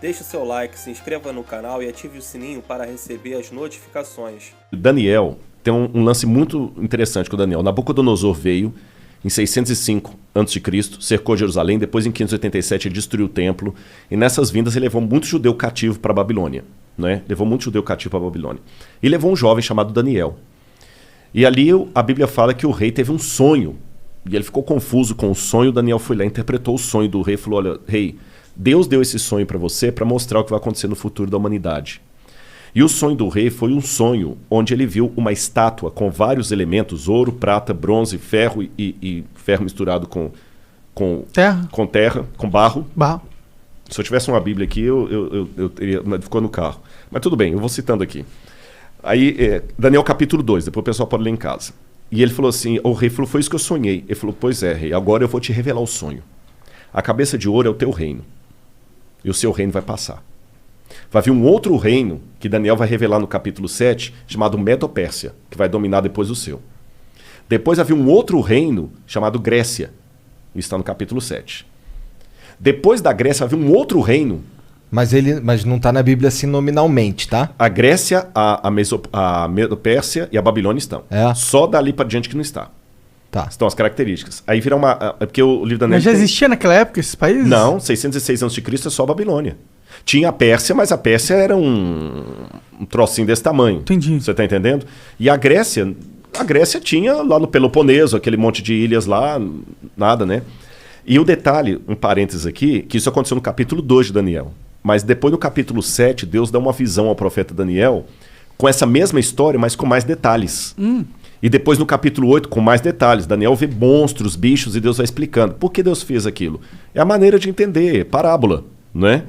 Deixe o seu like, se inscreva no canal e ative o sininho para receber as notificações. Daniel tem um lance muito interessante com o Daniel. Nabucodonosor veio em 605 a.C., cercou Jerusalém, depois em 587 ele destruiu o templo, e nessas vindas ele levou muito judeu cativo para a Babilônia. Né? Levou muito judeu cativo para a Babilônia. E levou um jovem chamado Daniel. E ali a Bíblia fala que o rei teve um sonho, e ele ficou confuso com o sonho. Daniel foi lá, interpretou o sonho do rei e falou: olha, rei, Deus deu esse sonho para você para mostrar o que vai acontecer no futuro da humanidade. E o sonho do rei foi um sonho onde ele viu uma estátua com vários elementos, ouro, prata, bronze, ferro e ferro misturado com terra, com barro. Se eu tivesse uma Bíblia aqui, eu teria, mas ficou no carro. Mas tudo bem, eu vou citando aqui. Aí, Daniel capítulo 2, depois o pessoal pode ler em casa. E ele falou assim, o rei falou, foi isso que eu sonhei. Ele falou, pois é, rei, agora eu vou te revelar o sonho. A cabeça de ouro é o teu reino. E o seu reino vai passar. Vai vir um outro reino, que Daniel vai revelar no capítulo 7, chamado Medo-Pérsia, que vai dominar depois o seu. Depois vai vir um outro reino, chamado Grécia. Isso está no capítulo 7. Depois da Grécia vai vir um outro reino. Mas não está na Bíblia assim nominalmente, tá? A Grécia, a Medo-Pérsia e a Babilônia estão. Só dali para diante que não está. Tá. Estão as características. Aí vira uma... Porque o livro da Daniel... Mas já existia naquela época esses países? Não, 606 a.C. é só a Babilônia. Tinha a Pérsia, mas a Pérsia era um trocinho desse tamanho. Entendi. Você está entendendo? E a Grécia tinha lá no Peloponeso, aquele monte de ilhas lá, nada, né? E o detalhe, um parênteses aqui, que isso aconteceu no capítulo 2 de Daniel. Mas depois no capítulo 7, Deus dá uma visão ao profeta Daniel com essa mesma história, mas com mais detalhes. E depois no capítulo 8, com mais detalhes. Daniel vê monstros, bichos, e Deus vai explicando. Por que Deus fez aquilo? É a maneira de entender, parábola, não é?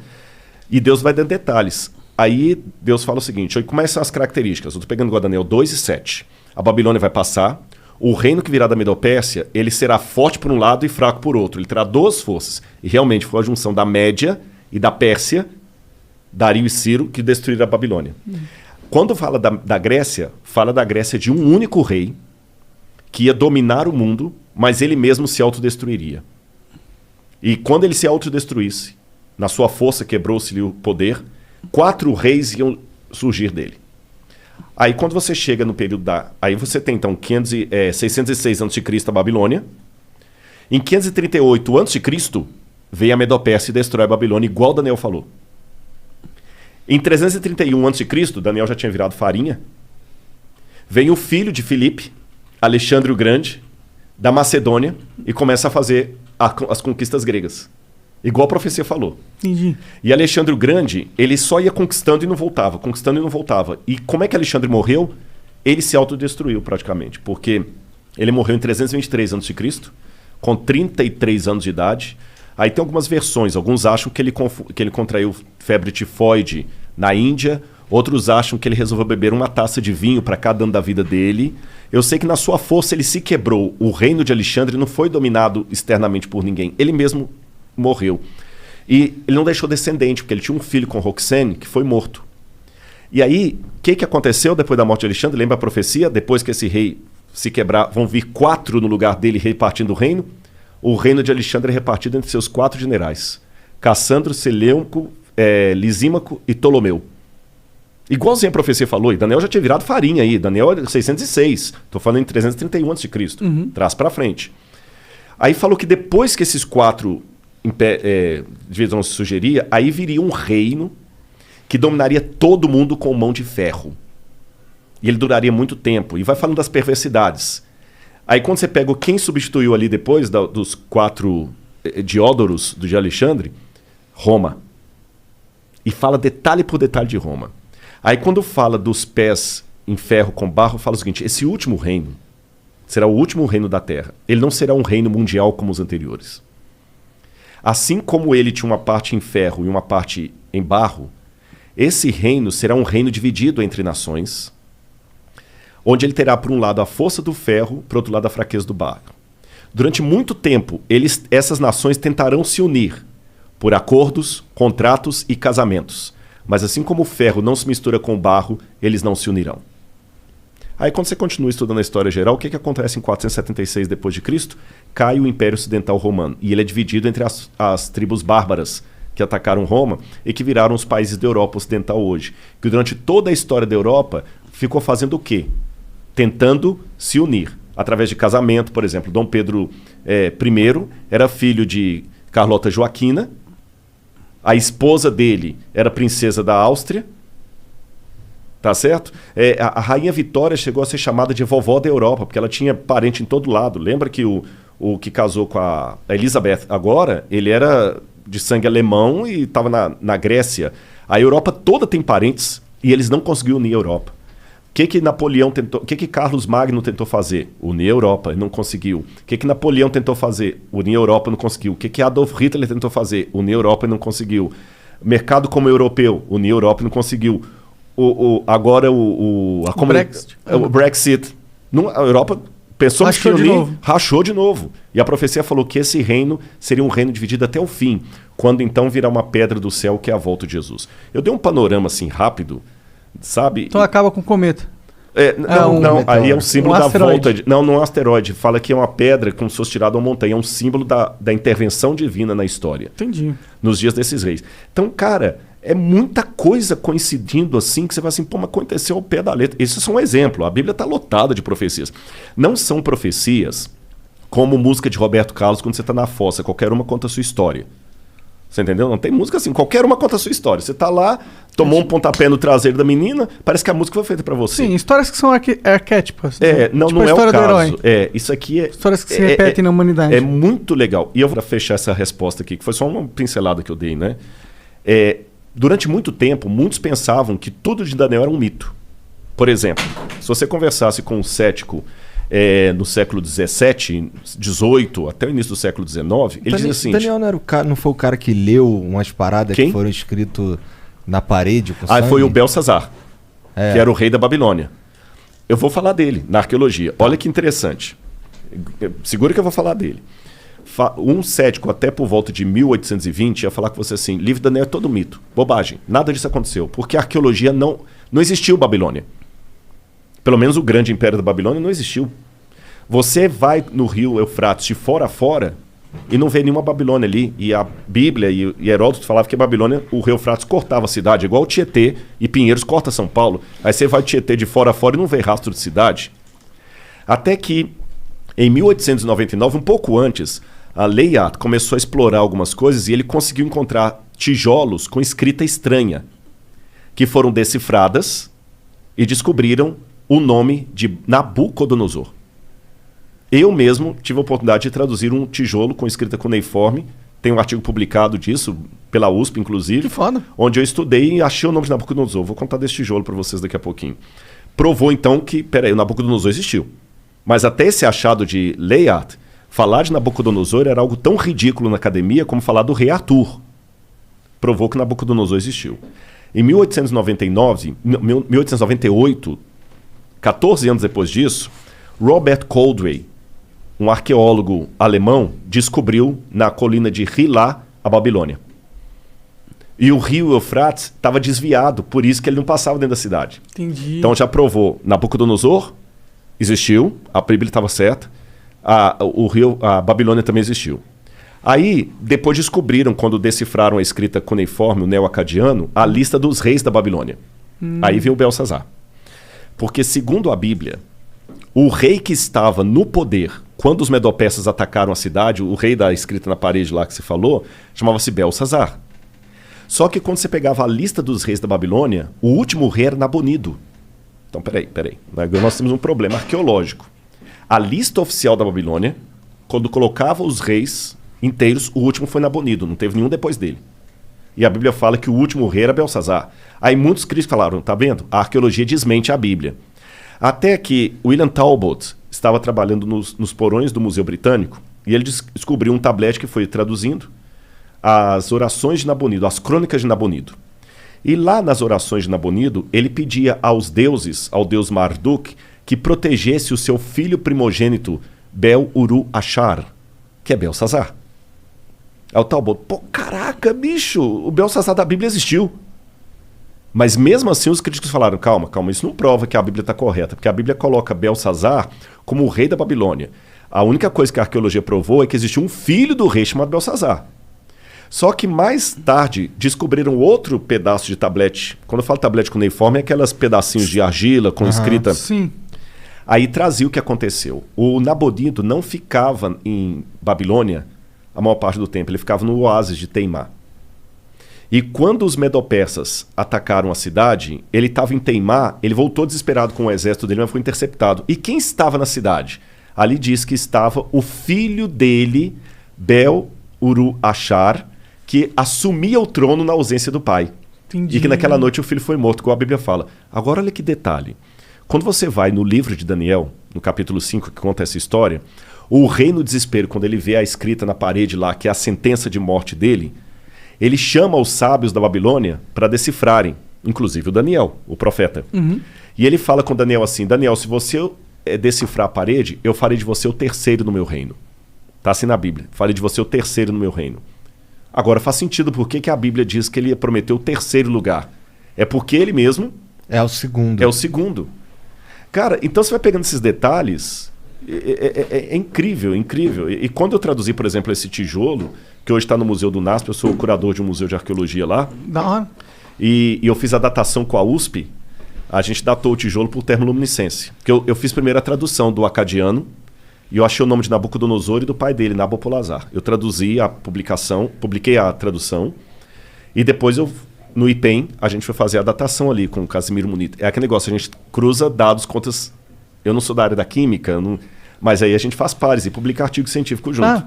E Deus vai dando detalhes. Aí Deus fala o seguinte, como são as características? Eu estou pegando agora Daniel 2 e 7. A Babilônia vai passar, o reino que virá da Medo-Pérsia, ele será forte por um lado e fraco por outro. Ele terá duas forças. E realmente foi a junção da Média e da Pérsia, Dario e Ciro, que destruíram a Babilônia. Quando fala da Grécia, fala da Grécia de um único rei que ia dominar o mundo, mas ele mesmo se autodestruiria. E quando ele se autodestruísse, na sua força quebrou-se-lhe o poder, 4 reis iam surgir dele. Aí quando você chega no período aí você tem então 606 a.C. a Babilônia. Em 538 a.C. veio a Medo-Pérsia e destrói a Babilônia, igual Daniel falou. Em 331 a.C., Daniel já tinha virado farinha. Vem o filho de Filipe, Alexandre o Grande, da Macedônia, e começa a fazer as conquistas gregas. Igual a profecia falou. Entendi. E Alexandre o Grande, ele só ia conquistando e não voltava, conquistando e não voltava. E como é que Alexandre morreu? Ele se autodestruiu praticamente, porque ele morreu em 323 a.C., com 33 anos de idade. Aí tem algumas versões, alguns acham que ele contraiu febre tifoide na Índia, outros acham que ele resolveu beber uma taça de vinho para cada ano da vida dele. Eu sei que na sua força ele se quebrou. O reino de Alexandre não foi dominado externamente por ninguém, ele mesmo morreu. E ele não deixou descendente, porque ele tinha um filho com Roxane que foi morto. E aí, o que aconteceu depois da morte de Alexandre? Lembra a profecia? Depois que esse rei se quebrar, vão vir 4 no lugar dele repartindo o reino. O reino de Alexandre é repartido entre seus 4 generais. Cassandro, Seleuco, Lisímaco e Ptolomeu. Igualzinho a profecia falou, e Daniel já tinha virado farinha aí. Daniel é 606. Estou falando em 331 a.C. Traz para frente. Aí falou que depois que esses 4 divisões se sugeria, aí viria um reino que dominaria todo mundo com mão de ferro. E ele duraria muito tempo. E vai falando das perversidades. Aí quando você pega quem substituiu ali depois dos 4 Diódoros de Alexandre, Roma. E fala detalhe por detalhe de Roma. Aí quando fala dos pés em ferro com barro, fala o seguinte, esse último reino será o último reino da Terra. Ele não será um reino mundial como os anteriores. Assim como ele tinha uma parte em ferro e uma parte em barro, esse reino será um reino dividido entre nações, onde ele terá, por um lado, a força do ferro, por outro lado, a fraqueza do barro. Durante muito tempo, essas nações tentarão se unir por acordos, contratos e casamentos. Mas assim como o ferro não se mistura com o barro, eles não se unirão. Aí quando você continua estudando a história geral, o que acontece em 476 d.C.? Cai o Império Ocidental Romano, e ele é dividido entre as tribos bárbaras, que atacaram Roma e que viraram os países da Europa Ocidental hoje. Que durante toda a história da Europa ficou fazendo o quê? Tentando se unir. Através de casamento, por exemplo, Dom Pedro I era filho de Carlota Joaquina, a esposa dele era princesa da Áustria, tá certo? A Rainha Vitória chegou a ser chamada de vovó da Europa, porque ela tinha parente em todo lado. Lembra que o que casou com a Elizabeth agora, ele era de sangue alemão e estava na Grécia. A Europa toda tem parentes e eles não conseguiram unir a Europa. O que Napoleão tentou? O que Carlos Magno tentou fazer? Unir a Europa, não conseguiu. O que Napoleão tentou fazer? Unir a Europa, não conseguiu. O que Adolf Hitler tentou fazer? Unir a Europa e não conseguiu. Mercado como europeu, unir a Europa e não conseguiu. Agora o Brexit. A Europa pensou que unir, rachou de novo. E a profecia falou que esse reino seria um reino dividido até o fim, quando então virá uma pedra do céu que é a volta de Jesus. Eu dei um panorama assim rápido. Sabe? Então acaba com o cometa. Não, aí é um símbolo da asteroide. volta. Não é um asteroide. Fala que é uma pedra como se fosse tirada de uma montanha. É um símbolo da intervenção divina na história. Entendi. Nos dias desses reis. Então, cara, é muita coisa coincidindo assim que você vai assim, pô, mas aconteceu ao pé da letra. Isso é só um exemplo. A Bíblia está lotada de profecias. Não são profecias como música de Roberto Carlos quando você está na fossa. Qualquer uma conta a sua história. Você entendeu? Não tem música assim. Qualquer uma conta a sua história. Você tá lá, tomou um pontapé no traseiro da menina, parece que a música foi feita pra você. Sim, histórias que são arquétipos. Não, tipo não é o caso. Do herói. Isso aqui é... Histórias que se repetem na humanidade. É muito legal. E eu vou fechar essa resposta aqui, que foi só uma pincelada que eu dei, né? Durante muito tempo, muitos pensavam que tudo de Daniel era um mito. Por exemplo, se você conversasse com um cético no século XVII, XVIII, até o início do século XIX, ele dizia assim... Daniel não foi o cara que leu umas paradas que foram escritas na parede com sangue? Foi o Belsazar, que era o rei da Babilônia. Eu vou falar dele na arqueologia. Olha que interessante. Segura que eu vou falar dele. Um cético até por volta de 1820 ia falar com você assim, livro de Daniel é todo mito, bobagem, nada disso aconteceu, porque a arqueologia não existiu Babilônia. Pelo menos o grande império da Babilônia não existiu. Você vai no rio Eufrates de fora a fora e não vê nenhuma Babilônia ali. E a Bíblia e Heródoto falavam que a Babilônia, o rio Eufrates cortava a cidade, igual o Tietê e Pinheiros corta São Paulo. Aí você vai o Tietê de fora a fora e não vê rastro de cidade. Até que, em 1899, um pouco antes, a Layard começou a explorar algumas coisas e ele conseguiu encontrar tijolos com escrita estranha, que foram decifradas e descobriram o nome de Nabucodonosor. Eu mesmo tive a oportunidade de traduzir um tijolo com escrita cuneiforme. Tem um artigo publicado disso, pela USP, inclusive. Que foda. Onde eu estudei e achei o nome de Nabucodonosor. Vou contar desse tijolo para vocês daqui a pouquinho. Provou, então, que, o Nabucodonosor existiu. Mas até esse achado de Layard, falar de Nabucodonosor era algo tão ridículo na academia como falar do rei Arthur. Provou que Nabucodonosor existiu. Em 1898, 14 anos depois disso, Robert Coldray, um arqueólogo alemão, descobriu na colina de Hilá a Babilônia. E o rio Eufrates estava desviado, por isso que ele não passava dentro da cidade. Entendi. Então já provou, Nabucodonosor existiu, a Bíblia estava certa, a Babilônia também existiu. Aí, depois descobriram, quando decifraram a escrita cuneiforme, o neo-acadiano, a lista dos reis da Babilônia. Aí veio o Belsazar. Porque, segundo a Bíblia, o rei que estava no poder, quando os medo-persas atacaram a cidade, o rei da escrita na parede lá que se falou, chamava-se Belsazar. Só que quando você pegava a lista dos reis da Babilônia, o último rei era Nabonido. Então, peraí. Agora nós temos um problema arqueológico. A lista oficial da Babilônia, quando colocava os reis inteiros, o último foi Nabonido, não teve nenhum depois dele. E a Bíblia fala que o último rei era Belsazar. Aí muitos críticos falaram, tá vendo? A arqueologia desmente a Bíblia. Até que William Talbot estava trabalhando nos porões do Museu Britânico e ele descobriu um tablete que foi traduzindo as orações de Nabonido, as crônicas de Nabonido. E lá nas orações de Nabonido, ele pedia aos deuses, ao deus Marduk, que protegesse o seu filho primogênito, Bel-Uru-Achar, que é Belsazar. Aí o Talbot, caraca, bicho, o Belsazar da Bíblia existiu. Mas mesmo assim os críticos falaram, calma, isso não prova que a Bíblia está correta, porque a Bíblia coloca Belsazar como o rei da Babilônia. A única coisa que a arqueologia provou é que existiu um filho do rei chamado Belsazar. Só que mais tarde descobriram outro pedaço de tablete. Quando eu falo tablete cuneiforme, é aquelas pedacinhos de argila com escrita. Sim. Aí trazia o que aconteceu. O Nabonido não ficava em Babilônia a maior parte do tempo. Ele ficava no oásis de Teimá. E quando os medo-persas atacaram a cidade, ele estava em Teimá, ele voltou desesperado com o exército dele, mas foi interceptado. E quem estava na cidade? Ali diz que estava o filho dele, Bel-Uru-Achar, que assumia o trono na ausência do pai. Entendi. E que naquela noite o filho foi morto, como a Bíblia fala. Agora olha que detalhe. Quando você vai no livro de Daniel, no capítulo 5, que conta essa história, o rei no desespero, quando ele vê a escrita na parede lá, que é a sentença de morte dele, ele chama os sábios da Babilônia para decifrarem, inclusive o Daniel, o profeta. E ele fala com Daniel assim, Daniel, se você decifrar a parede, eu farei de você o terceiro no meu reino. Está assim na Bíblia, farei de você o terceiro no meu reino. Agora faz sentido por que a Bíblia diz que ele prometeu o terceiro lugar. É porque ele mesmo... É o segundo. É o segundo. Cara, então você vai pegando esses detalhes, é incrível, incrível. E quando eu traduzi, por exemplo, esse tijolo, que hoje está no Museu do NASP, eu sou o curador de um museu de arqueologia lá, Da hora. e eu fiz a datação com a USP, a gente datou o tijolo por termoluminescência. Porque eu fiz primeiro a tradução do acadiano, e eu achei o nome de Nabucodonosor e do pai dele, Nabopolassar. Eu traduzi a publicação, publiquei a tradução, e depois no IPEM, a gente foi fazer a datação ali com o Casimiro Munita. É aquele negócio, a gente cruza dados contra... Eu não sou da área da química, mas aí a gente faz pares e publica artigo científico junto.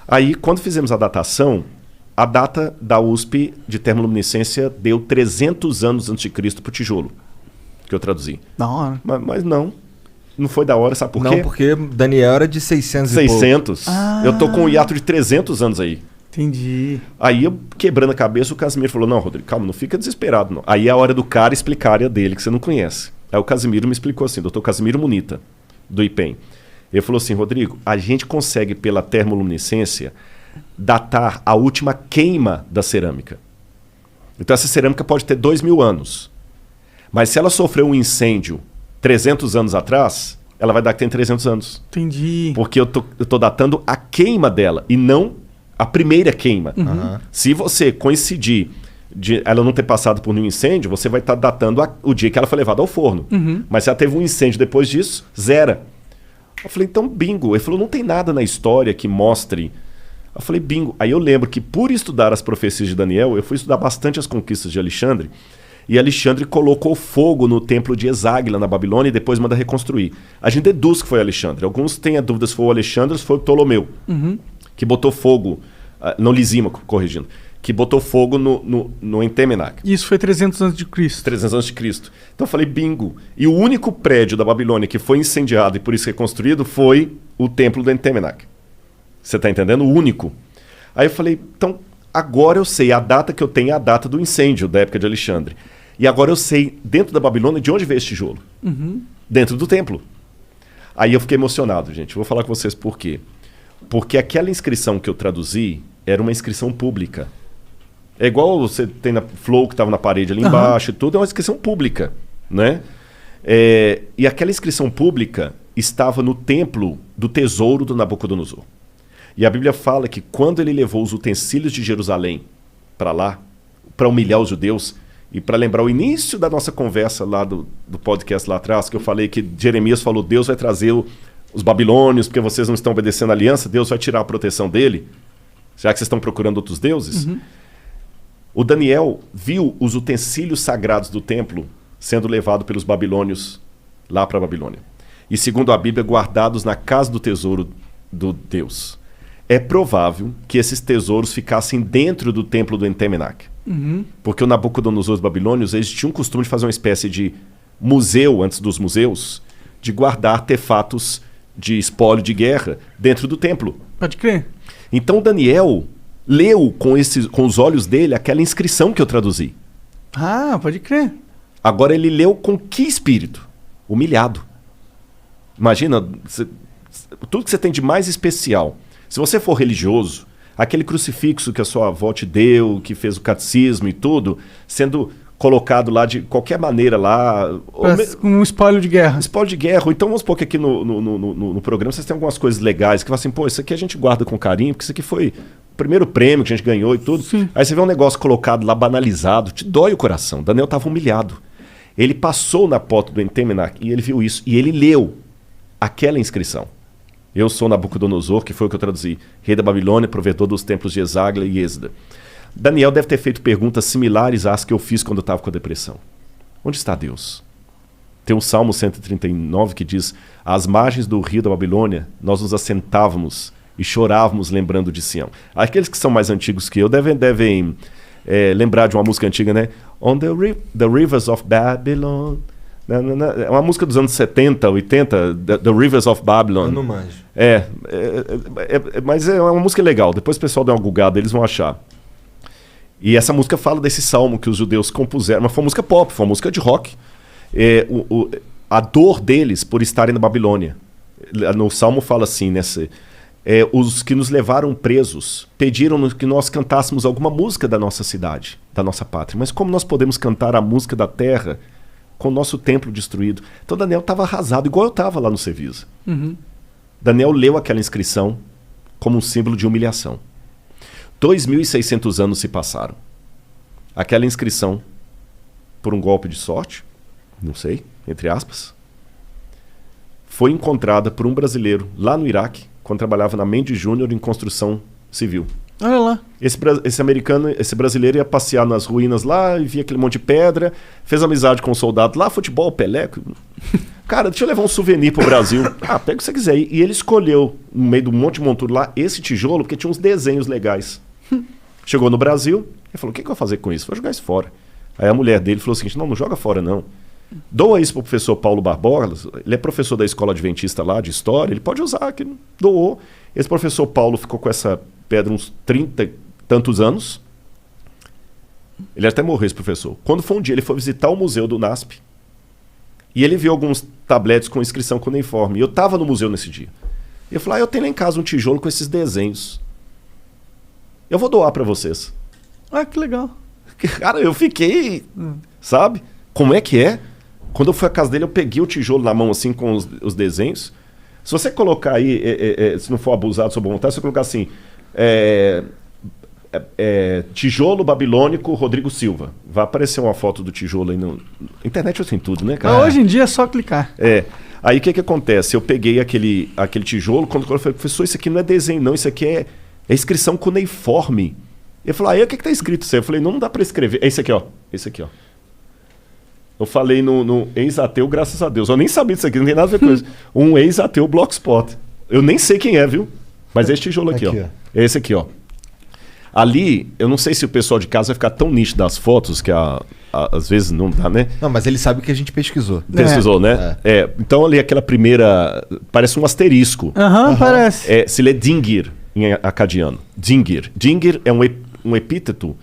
Aí, quando fizemos a datação, a data da USP de termoluminescência deu 300 anos antes de Cristo para o tijolo, que eu traduzi. Da hora. Mas não foi da hora, sabe por quê? Não, porque Daniel era de 600 e pouco. 600. Eu tô com um hiato de 300 anos aí. Entendi. Aí, eu quebrando a cabeça, o Casimiro falou, não, Rodrigo, calma, não fica desesperado, não. Aí é a hora do cara explicar a área dele, que você não conhece. Aí o Casimiro me explicou assim, doutor Casimiro Munita, do IPEM. Ele falou assim, Rodrigo, a gente consegue, pela termoluminescência, datar a última queima da cerâmica. Então essa cerâmica pode ter 2.000 anos. Mas se ela sofreu um incêndio 300 anos atrás, ela vai dar que tem 300 anos. Entendi. Porque eu tô datando a queima dela e não a primeira queima. Se você coincidir de ela não ter passado por nenhum incêndio, você vai estar datando o dia que ela foi levada ao forno. Mas se ela teve um incêndio depois disso, zera. Eu falei, então bingo. Ele falou, não tem nada na história que mostre. Eu falei, bingo. Aí eu lembro que por estudar as profecias de Daniel, eu fui estudar bastante as conquistas de Alexandre, e Alexandre colocou fogo no templo de Eságuila, na Babilônia, e depois manda reconstruir. A gente deduz que foi Alexandre. Alguns têm a dúvida se foi o Alexandre ou se foi o Ptolomeu, que botou fogo, não Lisímaco, corrigindo, que botou fogo no Entemenac. Isso foi 300 anos de Cristo. 300 anos de Cristo. Então eu falei, bingo. E o único prédio da Babilônia que foi incendiado e por isso reconstruído foi o templo do Entemenac. Você está entendendo? O único. Aí eu falei, então agora eu sei, a data que eu tenho é a data do incêndio da época de Alexandre. E agora eu sei, dentro da Babilônia, de onde veio esse tijolo. Dentro do templo. Aí eu fiquei emocionado, gente. Vou falar com vocês por quê. Porque aquela inscrição que eu traduzi era uma inscrição pública. É igual você tem na Flow, que estava na parede ali embaixo e tudo, é uma inscrição pública, né? E aquela inscrição pública estava no templo do tesouro do Nabucodonosor. E a Bíblia fala que quando ele levou os utensílios de Jerusalém para lá, para humilhar os judeus, e para lembrar o início da nossa conversa lá do podcast lá atrás, que eu falei que Jeremias falou, Deus vai trazer os babilônios, porque vocês não estão obedecendo a aliança, Deus vai tirar a proteção dele, já que vocês estão procurando outros deuses. O Daniel viu os utensílios sagrados do templo sendo levados pelos babilônios lá para a Babilônia. E segundo a Bíblia, guardados na casa do tesouro do Deus. É provável que esses tesouros ficassem dentro do templo do Entemenac. Porque o Nabucodonosor e os babilônios, eles tinham o costume de fazer uma espécie de museu, antes dos museus, de guardar artefatos de espólio de guerra dentro do templo. Pode crer. Então Daniel leu com os olhos dele aquela inscrição que eu traduzi. Ah, pode crer. Agora ele leu com que espírito? Humilhado. Imagina, tudo que você tem de mais especial. Se você for religioso, aquele crucifixo que a sua avó te deu, que fez o catecismo e tudo, sendo colocado lá de qualquer maneira lá. Com um espólio de guerra. Espólio de guerra. Ou então vamos supor que aqui no programa vocês têm algumas coisas legais que falam assim, pô, isso aqui a gente guarda com carinho, porque isso aqui foi o primeiro prêmio que a gente ganhou e tudo. Sim. Aí você vê um negócio colocado lá, banalizado, te dói o coração. Daniel estava humilhado. Ele passou na porta do Entemenac e ele viu isso. E ele leu aquela inscrição. Eu sou Nabucodonosor, que foi o que eu traduzi. Rei da Babilônia, provedor dos templos de Esagla e Êxodo. Daniel deve ter feito perguntas similares às que eu fiz quando eu estava com a depressão. Onde está Deus? Tem um Salmo 139 que diz: às margens do rio da Babilônia, nós nos assentávamos e chorávamos lembrando de Sião. Aqueles que são mais antigos que eu devem lembrar de uma música antiga, né? On the rivers of Babylon. É uma música dos anos 70, 80, The Rivers of Babylon. Eu não manjo. Mas é uma música legal. Depois o pessoal dá uma googada, eles vão achar. E essa música fala desse salmo que os judeus compuseram, mas foi uma música pop, foi uma música de rock. A dor deles por estarem na Babilônia. No salmo fala assim, os que nos levaram presos pediram que nós cantássemos alguma música da nossa cidade, da nossa pátria. Mas como nós podemos cantar a música da terra com o nosso templo destruído? Então Daniel estava arrasado, igual eu estava lá no Cevisa. Uhum. Daniel leu aquela inscrição como um símbolo de humilhação. 2.600 anos se passaram. Aquela inscrição, por um golpe de sorte, não sei, entre aspas, foi encontrada por um brasileiro lá no Iraque, quando trabalhava na Mendes Júnior em construção civil. Olha lá. Esse brasileiro ia passear nas ruínas lá e via aquele monte de pedra, fez amizade com um soldado lá, futebol, Pelé. Cara, deixa eu levar um souvenir pro Brasil. Pega o que você quiser. E ele escolheu, no meio do monte de monturo lá, esse tijolo, porque tinha uns desenhos legais. Chegou no Brasil, ele falou: o que eu vou fazer com isso? Vou jogar isso fora. Aí a mulher dele falou o seguinte: não joga fora não. Doa isso pro professor Paulo Barbosa, ele é professor da escola adventista lá, de história, ele pode usar, que doou. Esse professor Paulo ficou com essa pedra uns 30 e tantos anos. Ele até morreu, esse professor. Quando foi um dia, ele foi visitar o museu do NASP e ele viu alguns tabletes com inscrição cuneiforme. E eu estava no museu nesse dia. E eu falei: eu tenho lá em casa um tijolo com esses desenhos. Eu vou doar para vocês. Que legal. Cara, eu fiquei, sabe? Como é que é? Quando eu fui à casa dele, eu peguei o tijolo na mão assim com os desenhos. Se você colocar aí, se não for abusado sobre vontade, se você colocar assim, tijolo babilônico Rodrigo Silva, vai aparecer uma foto do tijolo aí na internet, assim, tudo, né, cara? Hoje em dia é só clicar. Aí o que acontece? Eu peguei aquele tijolo, quando eu falei: professor, isso aqui não é desenho não, isso aqui é inscrição cuneiforme. Ele falou: aí o que tá escrito isso aí? Eu falei: não dá para escrever. É esse aqui, ó. Esse aqui, ó. Eu falei no ex-ateu, graças a Deus. Eu nem sabia disso aqui, não tem nada a ver com isso. Um ex-ateu Blogspot. Eu nem sei quem é, viu? Mas é esse tijolo aqui, ó. É esse aqui, ó. Ali, eu não sei se o pessoal de casa vai ficar tão nítido das fotos, que às vezes não dá, né? Não, mas ele sabe que a gente pesquisou. Pesquisou, né? Então ali aquela primeira... Parece um asterisco. Parece. Se lê Dingir em acadiano. Dingir. Dingir é um epíteto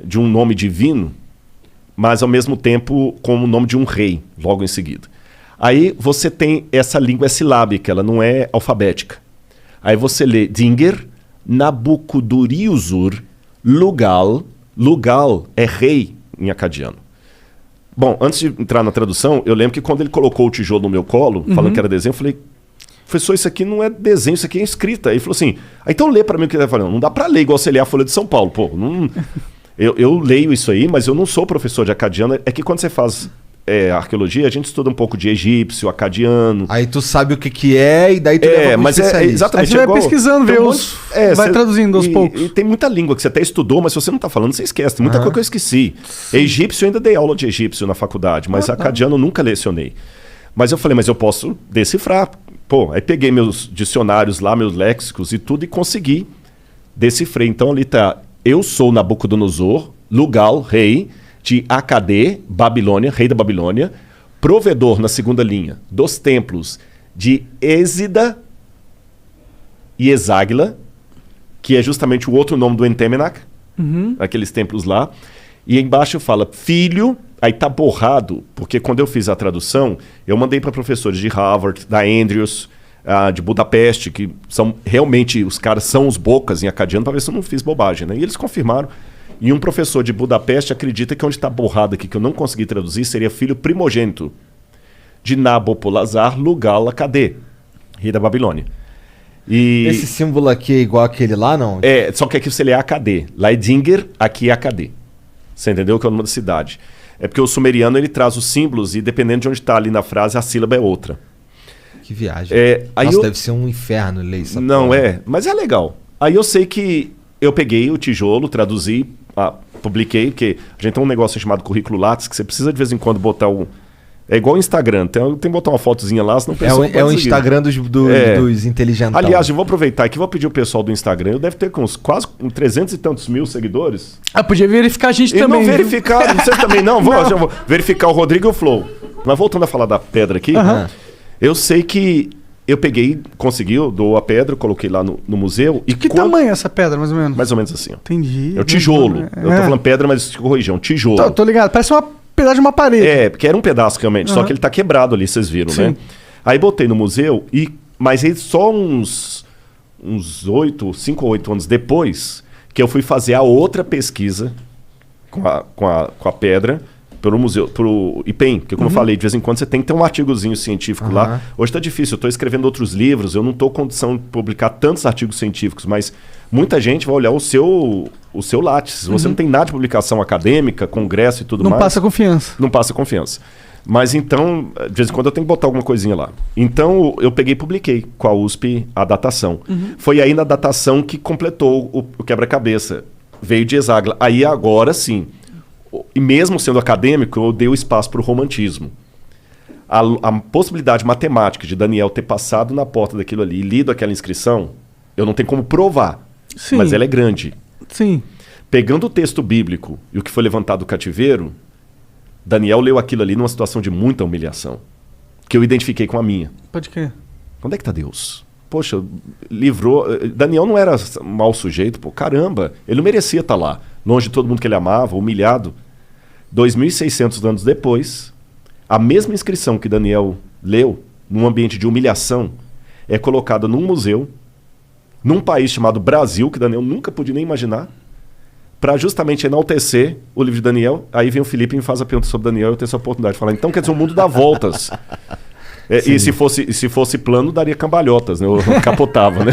de um nome divino, mas ao mesmo tempo como o nome de um rei, logo em seguida. Aí você tem essa língua silábica, ela não é alfabética. Aí você lê Dingir, Nabucodonosor, Lugal. Lugal é rei em acadiano. Bom, antes de entrar na tradução, eu lembro que quando ele colocou o tijolo no meu colo, falando que era desenho, eu falei: professor, isso aqui não é desenho, isso aqui é escrita. Aí ele falou assim: então lê para mim o que ele tá falando. Não dá para ler igual você lê a Folha de São Paulo, pô. Não... Eu leio isso aí, mas eu não sou professor de acadiano. É que quando você faz arqueologia, a gente estuda um pouco de egípcio, acadiano. Aí tu sabe o que é e daí tu leva pro especialista. Exatamente. Aí você vai pesquisando, vê vai traduzindo aos poucos. E tem muita língua que você até estudou, mas se você não tá falando, você esquece. Tem muita coisa que eu esqueci. Egípcio, eu ainda dei aula de egípcio na faculdade, mas acadiano eu nunca lecionei. Mas eu falei: mas eu posso decifrar. Pô, aí peguei meus dicionários lá, meus léxicos e tudo, e consegui decifrar. Então ali tá: eu sou Nabucodonosor, Lugal, rei de Acadê, Babilônia, rei da Babilônia, provedor na segunda linha dos templos de Êxida e Esagla, que é justamente o outro nome do Entemenac, aqueles templos lá. E embaixo fala filho, aí tá borrado, porque quando eu fiz a tradução, eu mandei para professores de Harvard, da Andrews, de Budapeste, que são realmente, os caras são os bocas em acadiano, para ver se eu não fiz bobagem, né? E eles confirmaram. E um professor de Budapeste acredita que onde está borrado aqui, que eu não consegui traduzir, seria filho primogênito de Nabopolassar Lugal-Lacadet, rei da Babilônia. E... Esse símbolo aqui é igual aquele lá, não? Só que aqui você lê AKD. Lá é Dinger, aqui é AKD. Você entendeu? Que é o nome da cidade. É porque o sumeriano ele traz os símbolos e dependendo de onde está ali na frase, a sílaba é outra. Que viagem. Nossa, deve ser um inferno ler isso. Não mas é legal. Aí eu sei que eu peguei o tijolo, traduzi, publiquei, porque a gente tem um negócio chamado currículo Lattes, que você precisa de vez em quando botar um... É igual o Instagram, tem que botar uma fotozinha lá, senão o pessoal é o Instagram dos inteligentes. Aliás, eu vou aproveitar aqui, vou pedir o pessoal do Instagram, eu deve ter com uns quase 300 e tantos mil seguidores. Podia verificar a gente e também. Não verificar, você também não? Eu vou verificar o Rodrigo e o Flow. Mas voltando a falar da pedra aqui, eu sei que eu peguei, consegui, eu dou a pedra, coloquei lá no museu. E que tamanho é essa pedra, mais ou menos? Mais ou menos assim, ó. Entendi. É o tijolo. Eu tô falando pedra, mas corrigi, é um tijolo. Tô ligado, parece um pedaço de uma parede. Porque era um pedaço realmente, só que ele tá quebrado ali, vocês viram, né? Aí botei no museu, mas aí só uns 5 ou 8 anos depois, que eu fui fazer a outra pesquisa com a pedra, pelo museu, pro IPEM, porque como eu falei, de vez em quando você tem que ter um artigozinho científico lá. Hoje tá difícil, eu tô escrevendo outros livros, eu não tô com condição de publicar tantos artigos científicos, mas muita gente vai olhar o seu Lattes. Você não tem nada de publicação acadêmica, congresso e tudo mais. Não passa confiança. Não passa confiança. Mas então, de vez em quando eu tenho que botar alguma coisinha lá. Então eu peguei e publiquei com a USP a datação. Foi aí na datação que completou o quebra-cabeça. Veio de Esagla. Aí agora sim... E mesmo sendo acadêmico, eu dei o espaço para o romantismo. A possibilidade matemática de Daniel ter passado na porta daquilo ali e lido aquela inscrição, eu não tenho como provar, mas ela é grande. Sim. Pegando o texto bíblico e o que foi levantado do cativeiro, Daniel leu aquilo ali numa situação de muita humilhação, que eu identifiquei com a minha. Pode crer. Onde é que está Deus? Poxa, livrou... Daniel não era mau sujeito, caramba, ele não merecia estar lá. Longe de todo mundo que ele amava, humilhado. 2.600 anos depois, a mesma inscrição que Daniel leu, num ambiente de humilhação, é colocada num museu, num país chamado Brasil, que Daniel nunca podia nem imaginar, para justamente enaltecer o livro de Daniel. Aí vem o Felipe e me faz a pergunta sobre Daniel, eu tenho essa oportunidade de falar. Então, quer dizer, o mundo dá voltas. E se fosse plano, daria cambalhotas, né? Eu capotava, né?